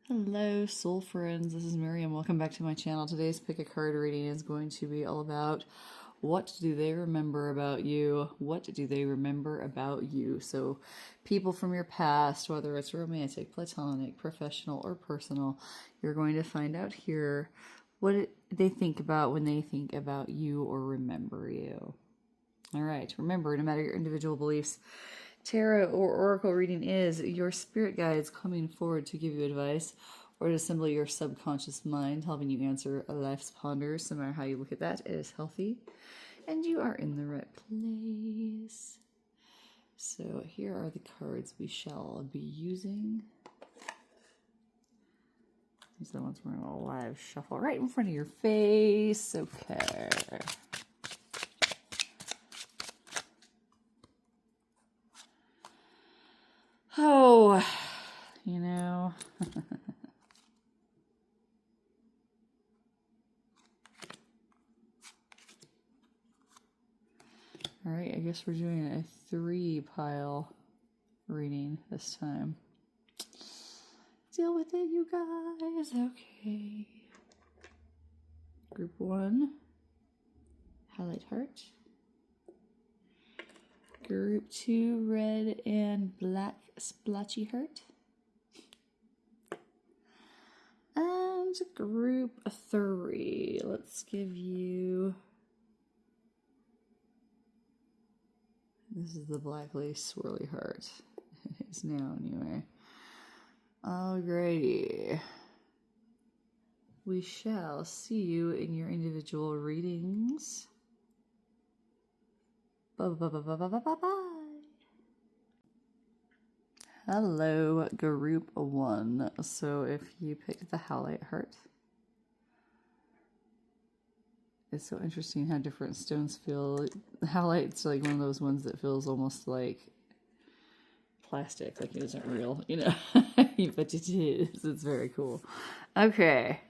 Hello, soul friends. This is Miriam. Welcome back to my channel. Today's pick a card reading is going to be all about what do they remember about you? What do they remember about you? So, people from your past, whether it's romantic, platonic, professional, or personal, you're going to find out here what they think about when they think about you or remember you. All right. Remember, no matter your individual beliefs, tarot or oracle reading is your spirit guides coming forward to give you advice, or it is simply your subconscious mind helping you answer life's ponders. No matter how you look at that, it is healthy, and you are in the right place. So here are the cards we shall be using. These are the ones we're going to live shuffle right in front of your face. Okay. Oh, you know. All right, I guess we're doing a 3-pile reading this time. Deal with it, you guys. Okay. Group 1, highlight heart. Group 2, red and black splotchy heart. And group 3, let's give you... This is the black lace swirly heart. It is now, anyway. Alrighty. We shall see you in your individual readings. Bye-bye. Hello, group 1. So if you picked the highlight heart, it's so interesting how different stones feel. Highlight's like one of those ones that feels almost like plastic, like it isn't real, you know. But it is. It's very cool. Okay.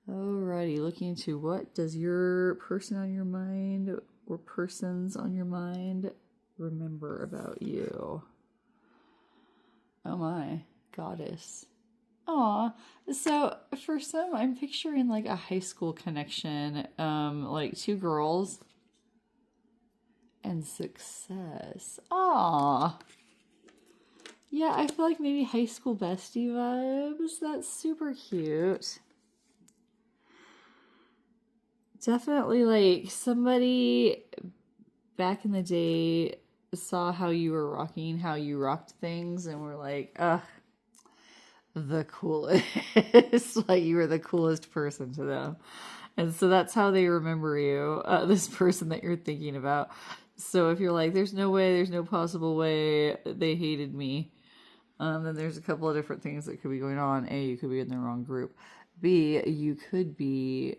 Alrighty, looking into what does your person on your mind or persons on your mind remember about you? Oh my, goddess. Aw, so for some, I'm picturing like a high school connection, like 2 girls and success. Aw. Yeah, I feel like maybe high school bestie vibes. That's super cute. Definitely like somebody back in the day saw how you were rocking, how you rocked things, and were like, ugh, the coolest. Like you were the coolest person to them. And so that's how they remember you, this person that you're thinking about. So if you're like, there's no way, there's no possible way they hated me, then there's a couple of different things that could be going on. A, you could be in the wrong group. B, you could be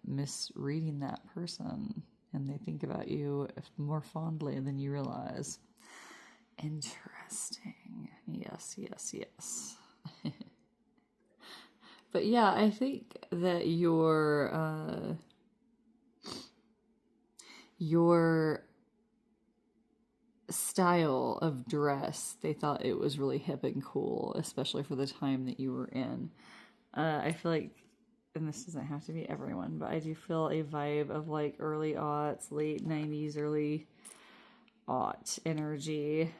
misreading that person, and they think about you more fondly than you realize. Interesting. Yes. But yeah, I think that your style of dress, they thought it was really hip and cool, especially for the time that you were in. I feel like, and this doesn't have to be everyone, but I do feel a vibe of like early aughts, late 90s, early aught energy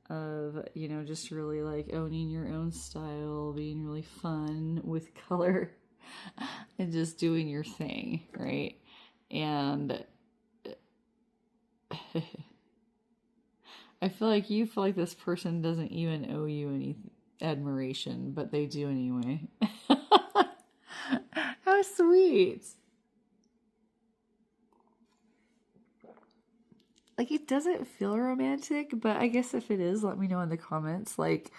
of, you know, just really like owning your own style, being really fun with color and just doing your thing, right? And I feel like you feel like this person doesn't even owe you any admiration, but they do anyway. How sweet. Like, it doesn't feel romantic, but I guess if it is, let me know in the comments. Like,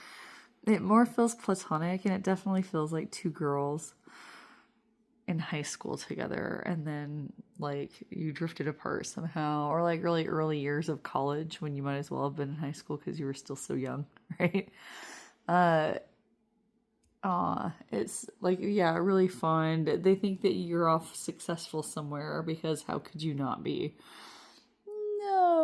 it more feels platonic, and it definitely feels like 2 girls in high school together, and then, like, you drifted apart somehow, or, like, really early years of college when you might as well have been in high school because you were still so young, right? It's, like, yeah, really fun. They think that you're off successful somewhere, because how could you not be?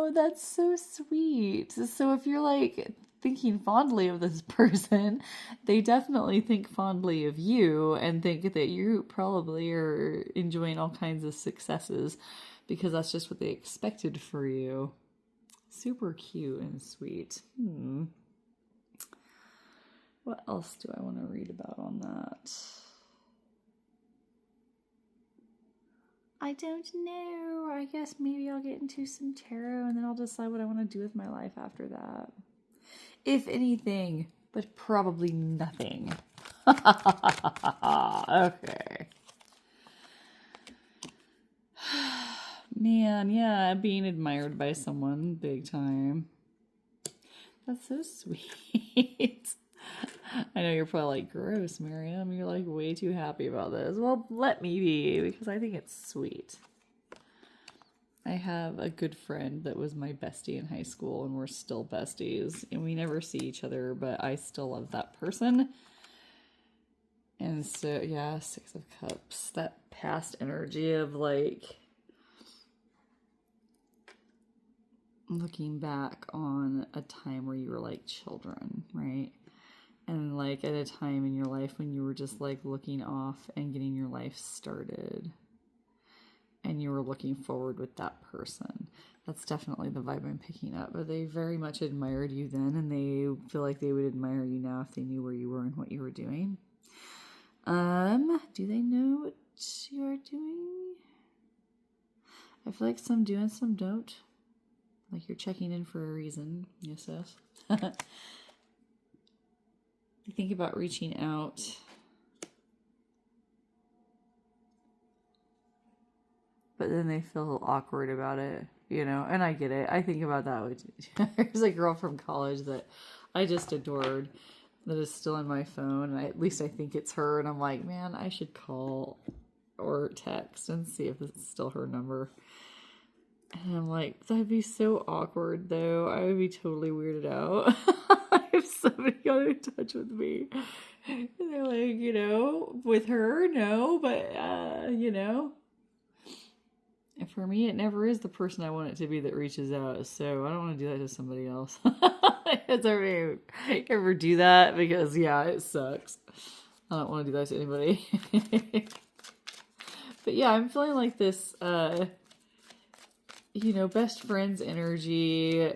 Oh, that's so sweet. So if you're like thinking fondly of this person, they definitely think fondly of you and think that you probably are enjoying all kinds of successes because that's just what they expected for you. Super cute and sweet. What else do I want to read about on that? I don't know. I guess maybe I'll get into some tarot and then I'll decide what I want to do with my life after that. If anything, but probably nothing. Okay. Man, yeah, being admired by someone big time. That's so sweet. I know you're probably like, gross, Miriam. You're like way too happy about this. Well, let me be, because I think it's sweet. I have a good friend that was my bestie in high school, and we're still besties. And we never see each other, but I still love that person. And so, yeah, Six of Cups. That past energy of like looking back on a time where you were like children, right? And like at a time in your life when you were just like looking off and getting your life started. And you were looking forward with that person. That's definitely the vibe I'm picking up. But they very much admired you then, and they feel like they would admire you now if they knew where you were and what you were doing. Do they know what you are doing? I feel like some do and some don't. Like you're checking in for a reason, yes. You think about reaching out. But then they feel awkward about it, you know, and I get it. I think about that. There's a girl from college that I just adored that is still on my phone. And at least I think it's her. And I'm like, man, I should call or text and see if it's still her number. And I'm like, that'd be so awkward, though. I would be totally weirded out if somebody got in touch with me. And they're like, you know, with her, no, but, you know. And for me, it never is the person I want it to be that reaches out. So I don't want to do that to somebody else. Does everybody ever do that? Because, yeah, it sucks. I don't want to do that to anybody. But yeah, I'm feeling like this, you know, best friends energy.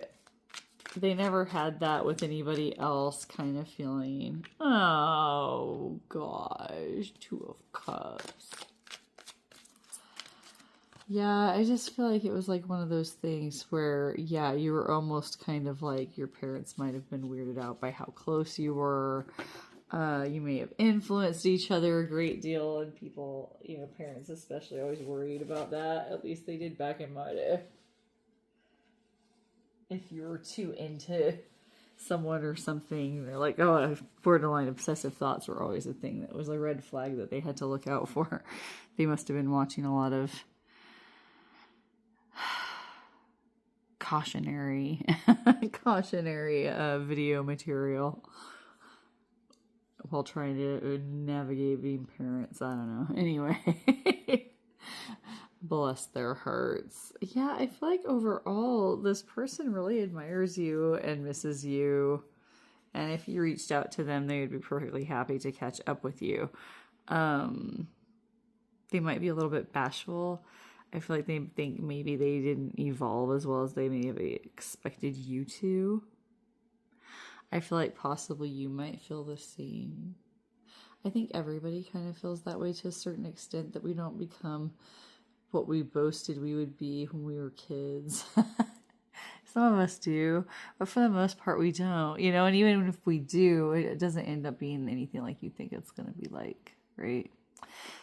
They never had that with anybody else kind of feeling. Oh, gosh. Two of Cups. Yeah, I just feel like it was like one of those things where, yeah, you were almost kind of like your parents might have been weirded out by how close you were. You may have influenced each other a great deal, and people, you know, parents especially, always worried about that. At least they did back in my day. If you were too into someone or something, they're like, oh, borderline obsessive thoughts were always a thing that was a red flag that they had to look out for. They must have been watching a lot of cautionary video material while trying to navigate being parents. I don't know. Anyway, bless their hearts. Yeah, I feel like overall this person really admires you and misses you, and if you reached out to them, they would be perfectly happy to catch up with you. They might be a little bit bashful. I feel like they think maybe they didn't evolve as well as they may have expected you to. I feel like possibly you might feel the same. I think everybody kind of feels that way to a certain extent, that we don't become what we boasted we would be when we were kids. Some of us do, but for the most part we don't, you know, and even if we do, it doesn't end up being anything like you think it's going to be like, right?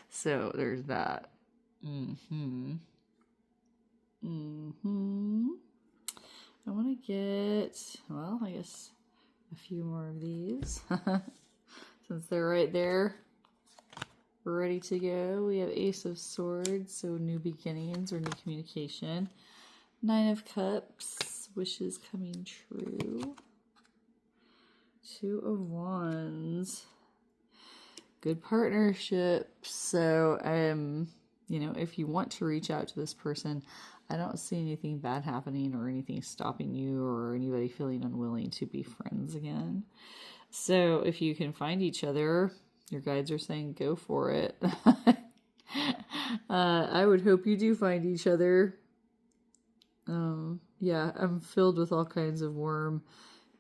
So there's that. I want to get, well, I guess a few more of these. Since they're right there, we're ready to go. We have Ace of Swords, so new beginnings or new communication. Nine of Cups, wishes coming true. Two of Wands, good partnerships. So, you know, if you want to reach out to this person, I don't see anything bad happening or anything stopping you or anybody feeling unwilling to be friends again. So if you can find each other, your guides are saying go for it. I would hope you do find each other. Yeah, I'm filled with all kinds of warm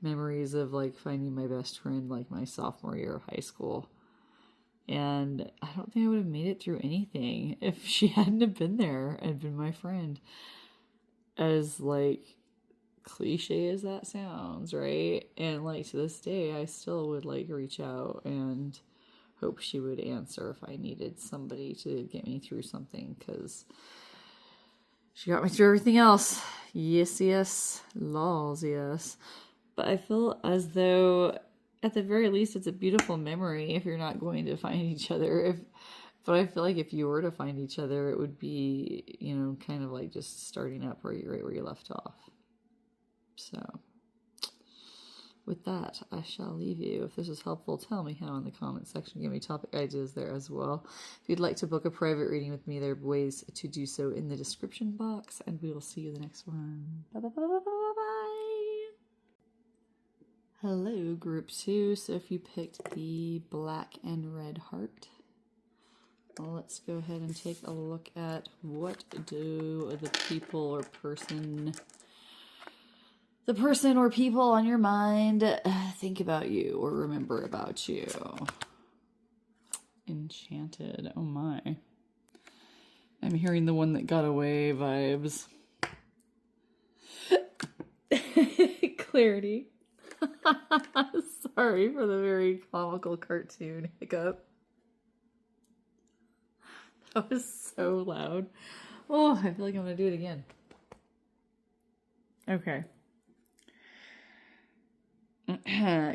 memories of like finding my best friend like my sophomore year of high school. And I don't think I would have made it through anything if she hadn't have been there and been my friend. As like cliche as that sounds, right? And like to this day, I still would like reach out and hope she would answer if I needed somebody to get me through something, because she got me through everything else. Yes, yes. Laws, yes. But I feel as though at the very least it's a beautiful memory if you're not going to find each other. But I feel like if you were to find each other, it would be, you know, kind of like just starting up right where you left off. So with that, I shall leave you. If this is helpful, tell me how in the comment section. Give me topic ideas there as well. If you'd like to book a private reading with me, there are ways to do so in the description box, and we will see you in the next one. Bye bye bye bye bye bye. Hello, group 2. So if you picked the black and red heart, well, let's go ahead and take a look at what do the people or person... the person or people on your mind think about you or remember about you. Enchanted. Oh my. I'm hearing the one that got away vibes. Clarity. Sorry for the very comical cartoon hiccup. That was so loud. Oh, I feel like I'm going to do it again. Okay.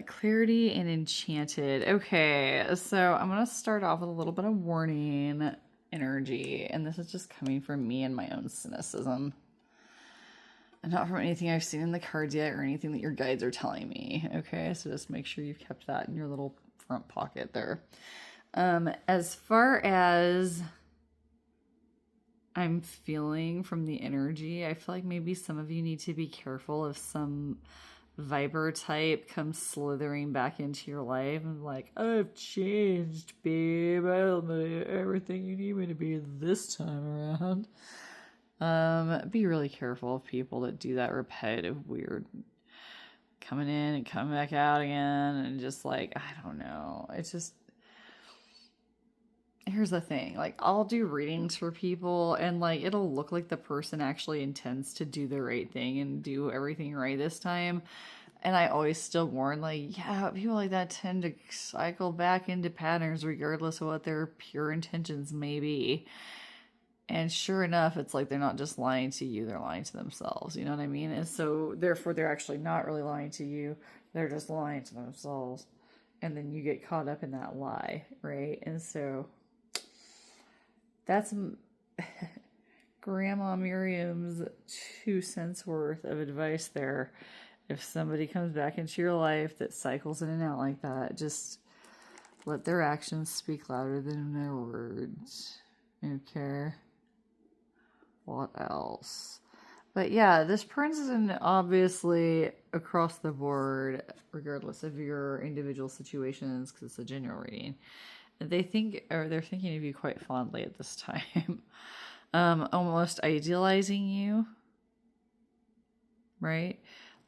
Clarity and enchanted. Okay, so I'm going to start off with a little bit of warning energy, and this is just coming from me and my own cynicism, and not from anything I've seen in the cards yet or anything that your guides are telling me. Okay, so just make sure you've kept that in your little front pocket there. As far as I'm feeling from the energy, I feel like maybe some of you need to be careful if some Viber type comes slithering back into your life and like, I've changed, babe. I'll be everything you need me to be this time around. Be really careful of people that do that repetitive, weird coming in and coming back out again, and just like, I don't know. It's just, here's the thing, like, I'll do readings for people and like it'll look like the person actually intends to do the right thing and do everything right this time, and I always still warn, like, yeah, people like that tend to cycle back into patterns regardless of what their pure intentions may be. And sure enough, it's like they're not just lying to you, they're lying to themselves, you know what I mean? And so therefore they're actually not really lying to you, they're just lying to themselves, and then you get caught up in that lie, right? And so that's Grandma Miriam's 2 cents worth of advice there. If somebody comes back into your life that cycles in and out like that, just let their actions speak louder than their words. Okay. What else? But yeah, this person obviously across the board, regardless of your individual situations, because it's a general reading, they think, or they're thinking of you quite fondly at this time. Almost idealizing you, right?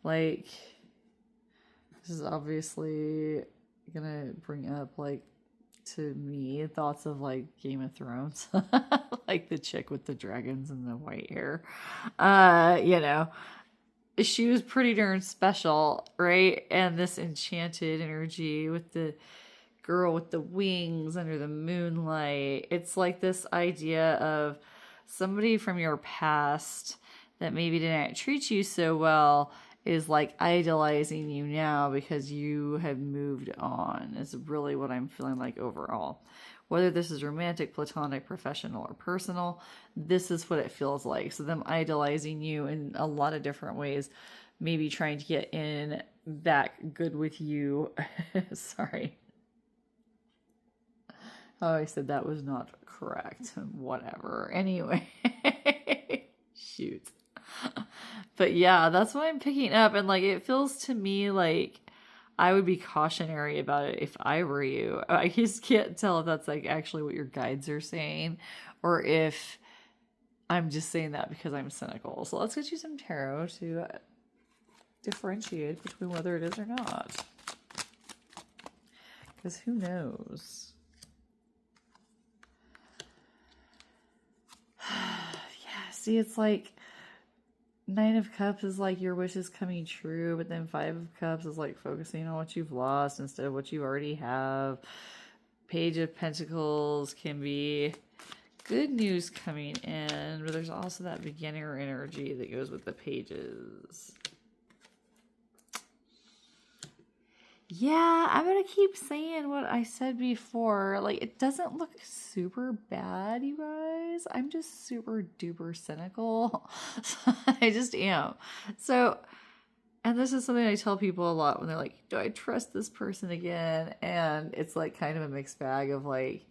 Like, this is obviously gonna bring up, like, to me, thoughts of like Game of Thrones, like the chick with the dragons and the white hair. You know, she was pretty darn special, right? And this enchanted energy with the girl with the wings under the moonlight. It's like this idea of somebody from your past that maybe didn't treat you so well is like idolizing you now because you have moved on, is really what I'm feeling like overall. Whether this is romantic, platonic, professional, or personal, this is what it feels like. So them idolizing you in a lot of different ways, maybe trying to get in back good with you. Sorry. Oh, I said that was not correct. Whatever. Anyway. Shoot. But yeah, that's what I'm picking up. And like, it feels to me like I would be cautionary about it if I were you. I just can't tell if that's like actually what your guides are saying or if I'm just saying that because I'm cynical. So let's get you some tarot to differentiate between whether it is or not. Because who knows? Yeah, see, it's like Nine of Cups is like your wish is coming true, but then Five of Cups is like focusing on what you've lost instead of what you already have. Page of Pentacles can be good news coming in, but there's also that beginner energy that goes with the pages. Yeah, I'm going to keep saying what I said before. Like, it doesn't look super bad, you guys. I'm just super duper cynical. I just am. So, and this is something I tell people a lot when they're like, do I trust this person again? And it's like kind of a mixed bag of like,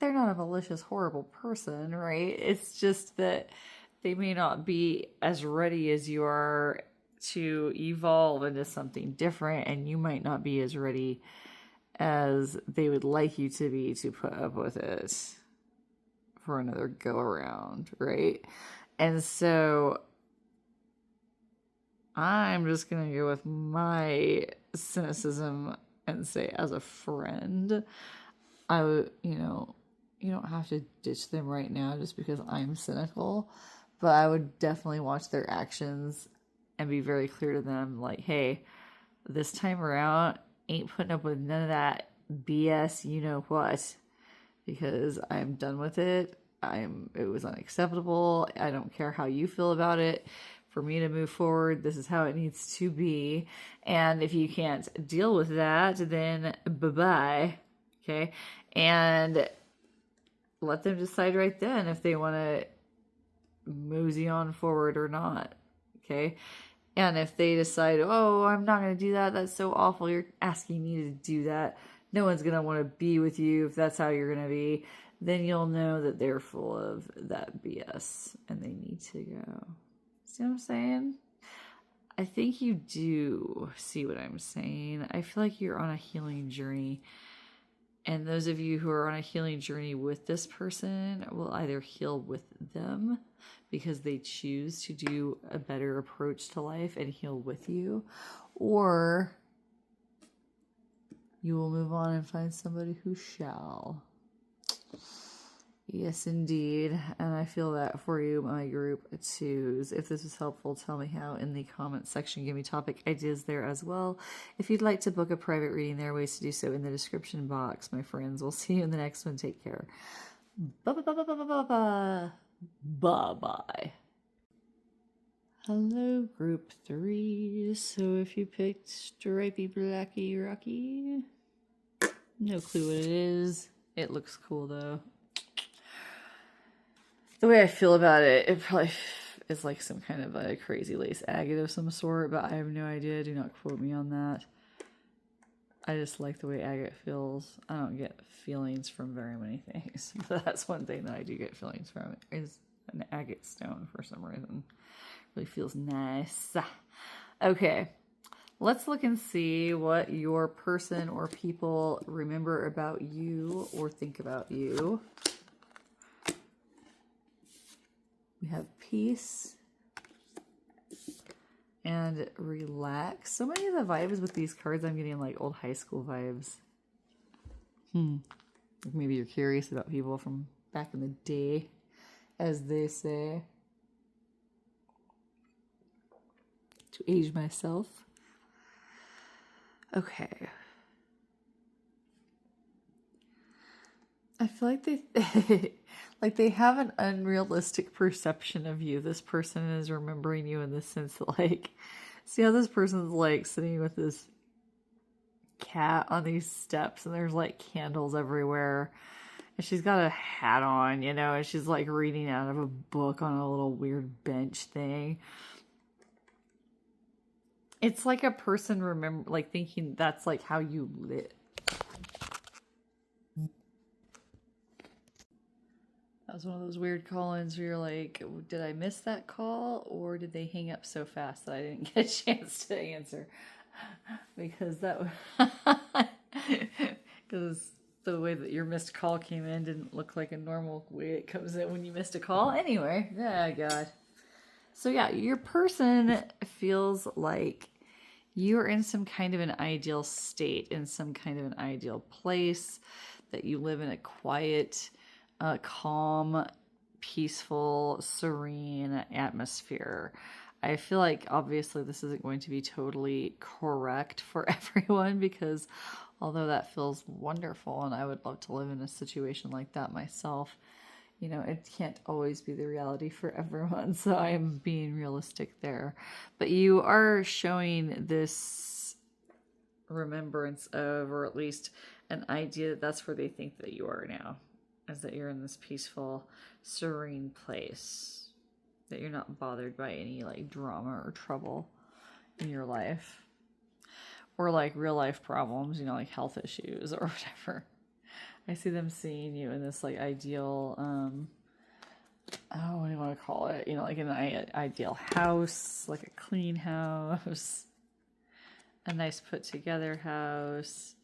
they're not a malicious, horrible person, right? It's just that they may not be as ready as you are to evolve into something different, and you might not be as ready as they would like you to be to put up with it for another go around, right? And so I'm just gonna go with my cynicism and say, as a friend, I would, you don't have to ditch them right now just because I'm cynical, but I would definitely watch their actions and be very clear to them, like, hey, this time around, ain't putting up with none of that BS, you know what, because I'm done with it. It was unacceptable. I don't care how you feel about it. For me to move forward, this is how it needs to be. And if you can't deal with that, then bye-bye. Okay? And let them decide right then if they want to mosey on forward or not. Okay? And if they decide, oh, I'm not going to do that, that's so awful, you're asking me to do that, no one's going to want to be with you if that's how you're going to be, then you'll know that they're full of that BS and they need to go. See what I'm saying? I think you do see what I'm saying. I feel like you're on a healing journey. And those of you who are on a healing journey with this person will either heal with them because they choose to do a better approach to life and heal with you, or you will move on and find somebody who shall. Yes, indeed. And I feel that for you, my group twos. If this was helpful, tell me how in the comments section. Give me topic ideas there as well. If you'd like to book a private reading, there are ways to do so in the description box, my friends. We'll see you in the next one. Take care. Bye-bye. Bye-bye. Hello, group three. So if you picked Stripey Blacky Rocky, no clue what it is. It looks cool, though. The way I feel about it, it probably is like some kind of a crazy lace agate of some sort, but I have no idea. Do not quote me on that. I just like the way agate feels. I don't get feelings from very many things, but that's one thing that I do get feelings from is an agate stone for some reason. Really feels nice. Okay, let's look and see what your person or people remember about you or think about you. We have peace and relax. So many of the vibes with these cards, I'm getting like old high school vibes. Maybe you're curious about people from back in the day, as they say. To age myself. Okay. I feel like they have an unrealistic perception of you. This person is remembering you in the sense that, like, see how this person's like sitting with this cat on these steps and there's like candles everywhere. And she's got a hat on, and she's like reading out of a book on a little weird bench thing. It's like a person thinking that's like how you live. was one of those weird call-ins where you're like, did I miss that call or did they hang up so fast that I didn't get a chance to answer? Because because the way that your missed call came in didn't look like a normal way it comes in when you missed a call. Anyway, yeah, God. So yeah, your person feels like you're in some kind of an ideal state, in some kind of an ideal place, that you live in a quiet, calm, peaceful, serene atmosphere. I feel like obviously this isn't going to be totally correct for everyone, because although that feels wonderful and I would love to live in a situation like that myself, you know, it can't always be the reality for everyone. So I am being realistic there. But you are showing this remembrance of, or at least an idea that that's where they think that you are now, is that you're in this peaceful, serene place, that you're not bothered by any like drama or trouble in your life, or like real life problems, you know, like health issues or whatever. I see them seeing you in this like ideal, what do you want to call it? You know, like an ideal house, like a clean house, a nice put together house.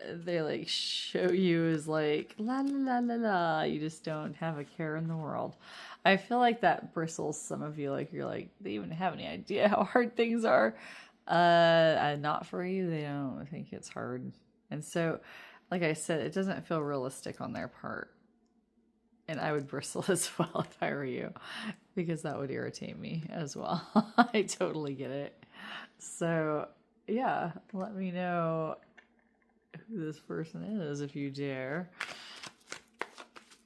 They like show you as like la la la la la. You just don't have a care in the world. I feel like that bristles some of you. Like you're like, they even have any idea how hard things are. Not for you. They don't think it's hard, and so. Like I said, it doesn't feel realistic on their part. And I would bristle as well if I were you, because that would irritate me as well. I totally get it. So, yeah, let me know who this person is if you dare.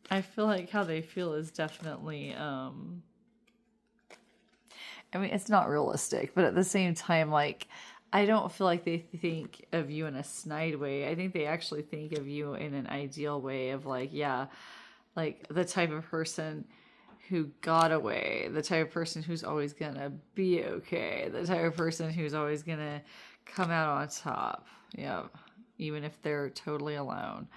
I feel like how they feel is definitely, I mean, it's not realistic, but at the same time, like, I don't feel like they think of you in a snide way. I think they actually think of you in an ideal way of like, yeah, like the type of person who got away, the type of person who's always gonna be okay, the type of person who's always gonna come out on top. Yeah, even if they're totally alone.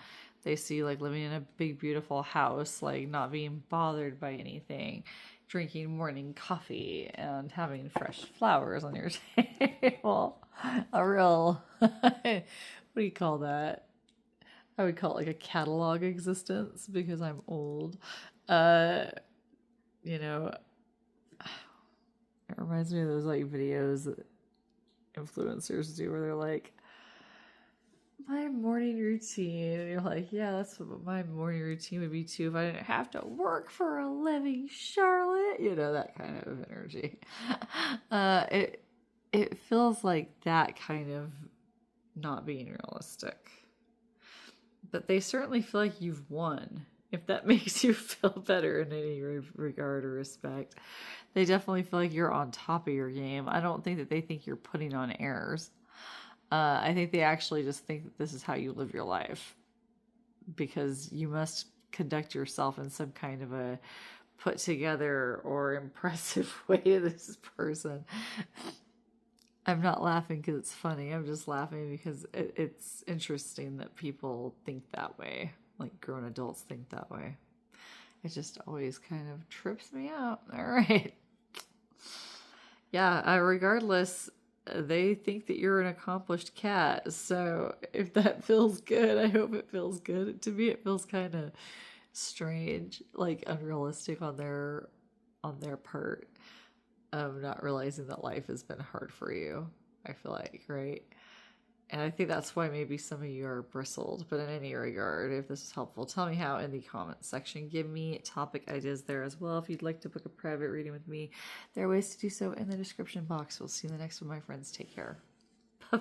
They see like living in a big, beautiful house, like not being bothered by anything, drinking morning coffee and having fresh flowers on your table. A real, what do you call that? I would call it like a catalog existence because I'm old. You know, it reminds me of those like videos that influencers do where they're like, my morning routine. And you're like, yeah, that's what my morning routine would be too if I didn't have to work for a living, Charlotte. You know, that kind of energy. It feels like that kind of not being realistic. But they certainly feel like you've won, if that makes you feel better in any regard or respect. They definitely feel like you're on top of your game. I don't think that they think you're putting on airs. I think they actually just think that this is how you live your life, because you must conduct yourself in some kind of a put together or impressive way to this person. I'm not laughing because it's funny. I'm just laughing because it's interesting that people think that way, like grown adults think that way. It just always kind of trips me out. All right. Yeah, regardless, they think that you're an accomplished cat. So if that feels good, I hope it feels good. To me, it feels kind of strange, like unrealistic on their part of not realizing that life has been hard for you. I feel like, right? And I think that's why maybe some of you are bristled. But in any regard, if this is helpful, tell me how in the comments section. Give me topic ideas there as well. If you'd like to book a private reading with me, there are ways to do so in the description box. We'll see you in the next one, my friends. Take care. Bye.